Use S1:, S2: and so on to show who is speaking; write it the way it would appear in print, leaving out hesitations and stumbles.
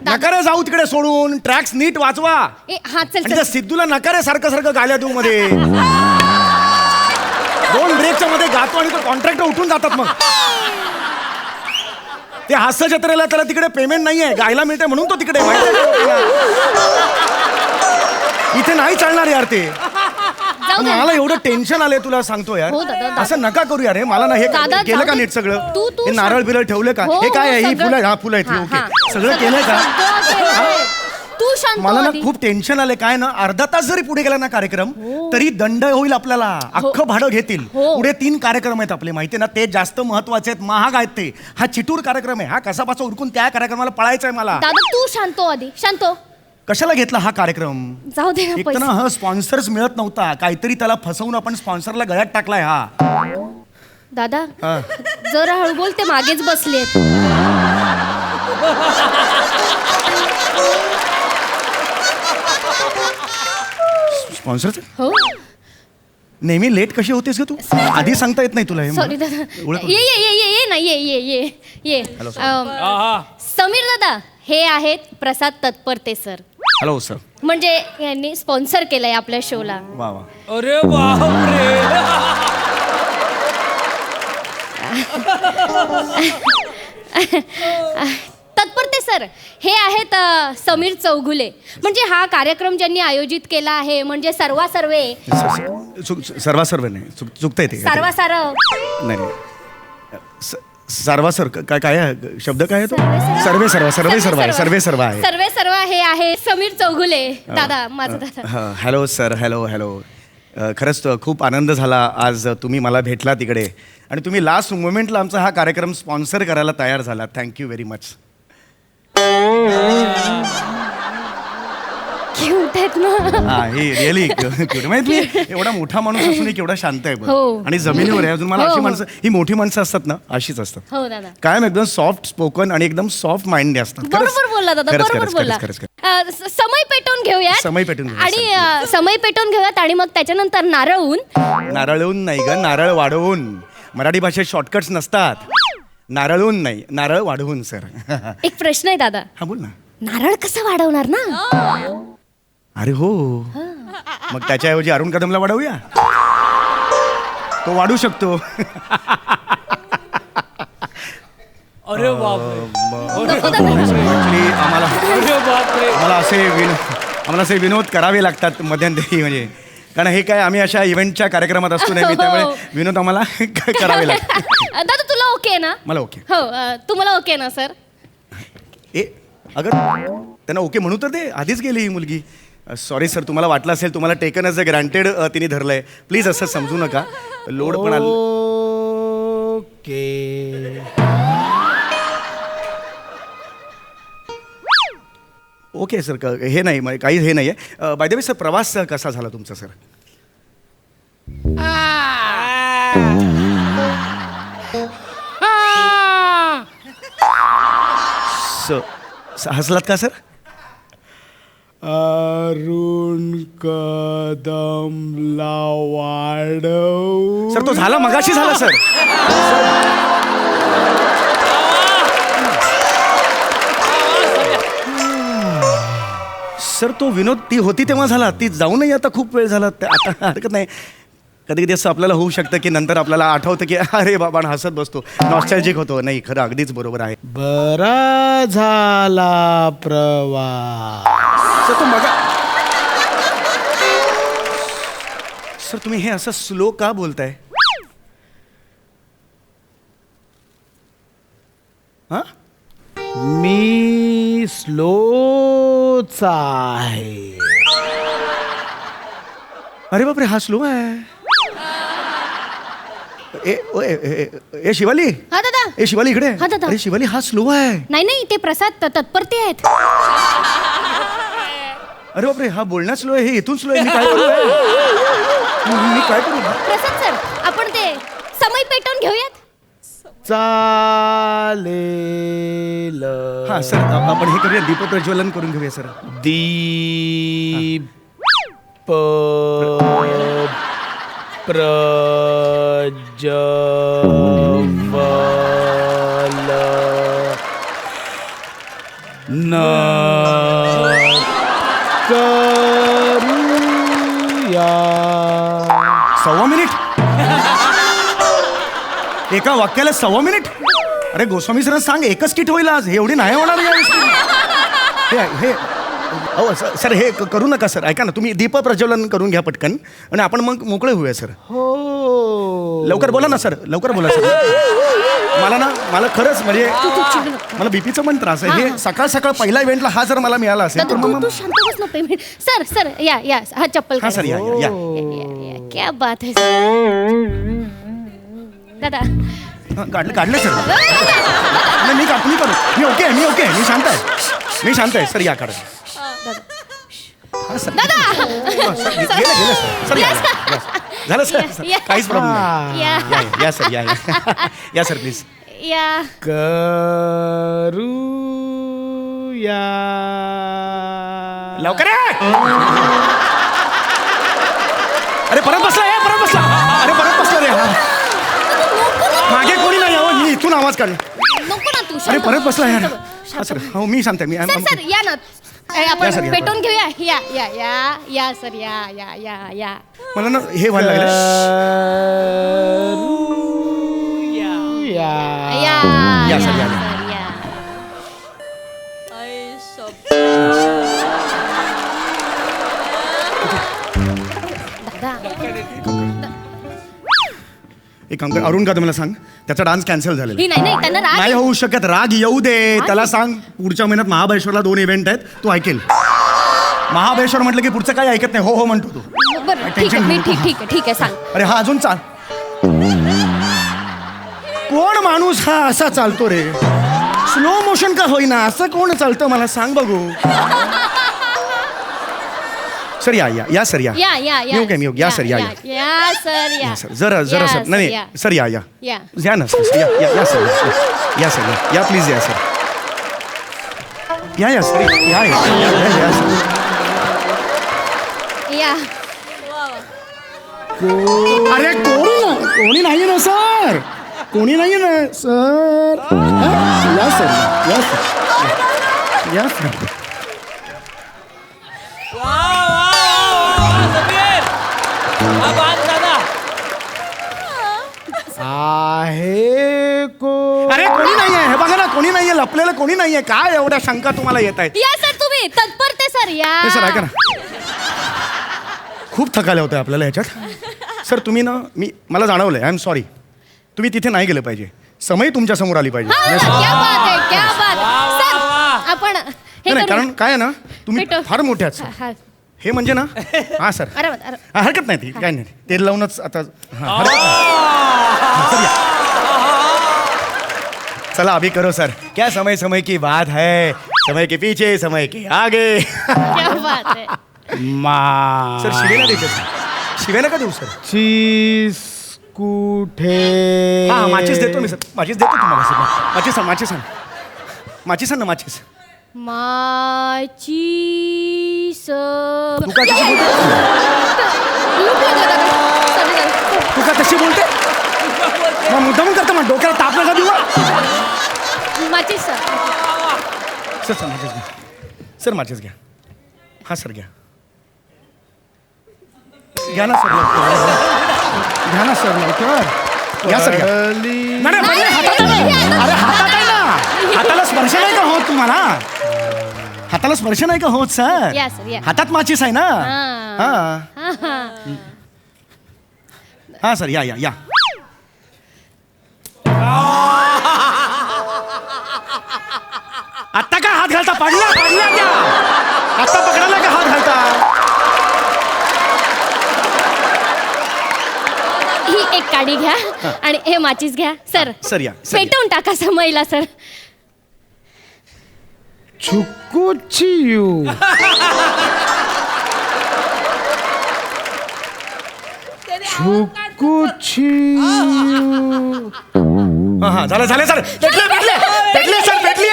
S1: नकारे जाऊ तिकडे सोडून, ट्रॅक्स नीट वाचवा.
S2: हा चल
S1: आणि त्या सिद्धूला नकारे सारखं गाल्या देऊ मध्ये. 2 ब्रेकच्या मध्ये गातो आणि तो कॉन्ट्रॅक्टर उठून जातात. मग ते हास्य जत्रेला त्याला तिकडे पेमेंट नाहीये, गायला मिळते म्हणून तो तिकडे. इथे नाही चालणार यार ते. मला एवढं टेन्शन आलंय तुला सांगतो यार. असं नका करू यार. मला ना हे केलं का नीट सगळं? हे नारळ बिरळ ठेवले का? हे काय आहे? ही फुलं? हा फुलं आहेत. ओके सगळं केलंय का? मला ना खूप टेन्शन आलंय. काय ना, अर्धा तास जरी पुढे गेला ना कार्यक्रम तरी दंड होईल आपल्याला. अख्खं भाडं घेतील. पुढे 3 कार्यक्रम आहेत आपले, माहितीये ना. ते जास्त महत्वाचे आहेत, महाग आहेत ते. हा चिटूर कार्यक्रम आहे. हा कसा बसा उरकून त्या कार्यक्रमाला पळायचा आहे मला.
S2: दादा तू शांत हो आधी. शांत हो.
S1: कशाला घेतला हा कार्यक्रम?
S2: जाऊ दे ना.
S1: एक तर ना हा स्पॉन्सर्स मिळत नव्हता. काहीतरी त्याला फसवून आपण स्पॉन्सरला गळ्यात टाकलाय हा.
S2: दादा जरा हळू बोल, ते मागेच बसलेत.
S1: स्पॉन्सर
S2: हो
S1: नेहमी लेट कशी होतेस का तू? आधी सांगता येत नाही तुला?
S2: सॉरी दादा. ये ना ये. समीर दादा हे आहेत प्रसाद तत्परते सर.
S1: Hello sir.
S2: म्हणजे यांनी स्पॉन्सर केलंय आपल्या शोला.
S1: वा वा.
S3: अरे बापरे.
S2: तत्परते सर हे आहेत समीर चौगुले. म्हणजे हा कार्यक्रम ज्यांनी आयोजित केला आहे. म्हणजे सर्वे
S1: सर्वासर्व नाही, चुकतंय ते.
S2: सर्वासारव
S1: नाही सर्वासर काय आहे? शब्द काय आहे तो? सर्वे सर्व आहे.
S2: हे आहे समीर चौगुले. दादा माझा दादा.
S1: Hello sir. हॅलो. खरंच खूप आनंद झाला आज तुम्ही मला भेटला तिकडे. आणि तुम्ही लास्ट मोमेंटला आमचा हा कार्यक्रम स्पॉन्सर करायला तयार झाला. Thank you very much.
S2: क्यूट आहेत ना.
S1: हा हे रिअली क्यूट. माहिती एवढा मोठा माणूस असून केवढा शांत आहे.
S2: हो.
S1: आणि जमिनीवर आहे अजून. मला अशी माणसं, ही मोठी माणसं असतात ना, अशीच असतात.
S2: हो दादा.
S1: कायम एकदम सॉफ्ट स्पोकन आणि एकदम सॉफ्ट माइंड असतात.
S2: बरोबर बोलला दादा. बरोबर बोलला. समय पेटवून घेऊयात. आणि समय पेटवून घेऊयात आणि मग त्याच्यानंतर
S1: नारळून नाही ग, नारळ वाढवून. मराठी भाषेत शॉर्टकट्स नसतात. नारळून नाही, नारळ वाढवून. सर
S2: एक प्रश्न आहे दादा.
S1: हा बोल ना.
S2: नारळ कसं वाढवणार ना?
S1: अरे हो, मग त्याच्याऐवजी अरुण कदमला वाढवूया. तो वाढू शकतो.
S3: अरे बापरे.
S1: आम्हाला असे विनोद करावे लागतात मध्यंतरी. म्हणजे कारण हे काय आम्ही अशा इव्हेंटच्या कार्यक्रमात असतो नेहमी, त्यामुळे विनोद आम्हाला करावे लागतात.
S2: दादा तुला ओके ना?
S1: मला ओके.
S2: हो तुम्हाला ओके ना सर?
S1: अगं त्यांना ओके म्हणू तर दे. आधीच गेली ही मुलगी. सॉरी सर, तुम्हाला वाटलं असेल तुम्हाला टेकन ॲज अ ग्रँटेड तिने धरलंय. प्लीज असं समजू नका. लोड पण आलं. Okay sir. हे नाही, काही हे नाही आहे. बाय द वे सर, प्रवास कसा झाला तुमचा सर? हसलात का सर? अरुण कदमला वाढव. सर तो झाला, मगाशी झाला सर. सर तो विनोद ती होती तेव्हा झाला. ती जाऊ नये आता खूप वेळ झाला. आता हरकत नाही. कधी कधी असं आपल्याला होऊ शकतं की नंतर आपल्याला आठवतं की अरे बाबा हसत बसतो, नॉस्टॅल्जिक होतो. नाही खरं अगदीच बरोबर आहे. बरा झाला प्रवास. सर तो सर तुम्ही हे असं स्लो का बोलताय? हा मी स्लोच आहे. अरे बापरे, हा स्लो आहे. ए शिवाली.
S2: हा दादा.
S1: ए शिवाली इकडे.
S2: हा दादा.
S1: अरे शिवाली, हा स्लो आहे.
S2: नाही ते प्रसाद तत्परते आहेत.
S1: अरे बापरे, हा बोलण्यात स्लो आहे. हे इथून स्लो आहे. मी काय करू?
S2: प्रसाद सर आपण ते समय पेटवून घेऊयात.
S1: चालेल. हा सर, आपण हे करूया, दीप प्रज्वलन करून घेऊया सर. दीप प्रज्वलन
S4: करूया.
S1: 1.25 मिनिट एका वाक्याला 1.25 मिनिट. अरे गोस्वामी सर सांग, एकच किट होईल आज, हे एवढी नाही होणार या हे अहो सर हे करू नका सर. ऐका ना, तुम्ही दीप प्रज्वलन करून घ्या पटकन आणि आपण मग मोकळे होऊया सर.
S4: हो.
S1: लवकर बोला ना सर, लवकर बोला सर. मला खरंच म्हणजे मला बीपीचा पण त्रास आहे. हे सकाळ सकाळ पहिल्या इव्हेंटला हा जर मला मिळाला असेल तर मग
S2: तू शांत बस ना पेमेंट. सर या हा चप्पल
S1: हा सर या या या.
S2: क्या बात है दादा.
S1: काढले सर. नाही मी तुम्ही करू. मी ओके आहे, मी शांत आहे सर. या काढा. हा सर.
S2: दादा
S1: गेलं सर. या झालं सर. काहीच प्रॉब्लेम नाही. या सर या या सर प्लीज.
S2: या
S4: करूया.
S1: लवकर ये. अरे परत बसला रे. मागे कोणी नाही. हो मी इथून आवाज काढला.
S2: नको ना तू.
S1: अरे परत बसला यार. हा सर. हो मी शांत आहे.
S2: सर या ना.
S1: या
S2: आपण
S1: सर, या.
S2: पेटवून घेऊया. या सर या.
S1: मला ना हे व्हायला लागलं. या सर या. एक काम कर, अरुण का मला सांग, त्याचा डान्स कॅन्सल झालेला
S2: ही नाही त्यांना राग
S1: नाही होऊ शकत. राग येऊ दे त्याला. सांग पुढच्या महिन्यात महाबळेश्वरला 2 इव्हेंट आहेत, तो ऐकेल. महाबळेश्वर म्हटलं की पुढचं काही ऐकत नाही. हो म्हणतो तो.
S2: बरं ठीक आहे सांग.
S1: अरे हा अजून चाल. कोण माणूस हा असा चालतो रे? स्लो मोशन का होईना असं कोण चालतं मला सांग बघू. सर या सर या. मी ओके या सर या सर. जरा सर. नाही सर या ना सर. या सर. या सर या प्लीज. या सर या सर. या सर. अरे कोणी नाही ना सर. कोणी नाही ना सर. या सर.
S4: आहे
S1: अरे कोणी नाहीये. हे बघा ना, कोणी नाहीये. लपलेलं कोणी नाहीये. काय एवढ्या शंका तुम्हाला येत आहेत?
S2: या सर तुम्ही तत्परते सर. या
S1: सर ऐका ना, खूप थकाले होते आपल्याला ह्याच्यात. सर तुम्ही ना, मला जाणवलंय. I am sorry. तुम्ही तिथे नाही गेलं पाहिजे. समय तुमच्या समोर आली पाहिजे.
S2: क्या बात है. सर आपण हे
S1: नाही
S2: करू.
S1: कारण काय आहे ना, तुम्ही
S2: पेटव.
S1: फार मोठे आहात सर. हे म्हणजे ना. हा सर.
S2: अरे
S1: हरकत नाही. ती काय नाही. तेल लावूनच आता. हरकत नाही. सर या. चला अभी करो सर. क्या समय की बात है. समय के पीछे समय के आगे.
S2: क्या बात है.
S1: सर शिवे ना द्यायचे सर. शिवे नका देऊ सर.
S4: चीज कुठे.
S1: हा माचीस देतो मी सर. माचीस देतो तुम्हाला सर. माचीस आण ना. माचीस. तू का तशी बोलते. मग मुद्दामून करतो मग. डोक्याला ताप नका देऊ.
S2: माचीस सर.
S1: सर माचीस घ्या. सर माचीस घ्या. हा सर घ्या ना सर. घ्या ना सर लवकर. या सर घ्या. नाही, हातात आहे ना. हाताला स्पर्श नाही का होत तुम्हाला? हाताला स्पर्श नाही का होत सर?
S2: या सर, या.
S1: हातात माचीस आहे ना. हा सर या. आता का हात घालता? पडला क्या? आता पकडायला का हात घालता?
S2: ही एक काडी घ्या आणि हे माचीस घ्या सर.
S1: सर या.
S2: पेटवून टाका समयला सर.
S4: चुकुचियू.
S1: हा झालं सर. पेटले सर. पेटली.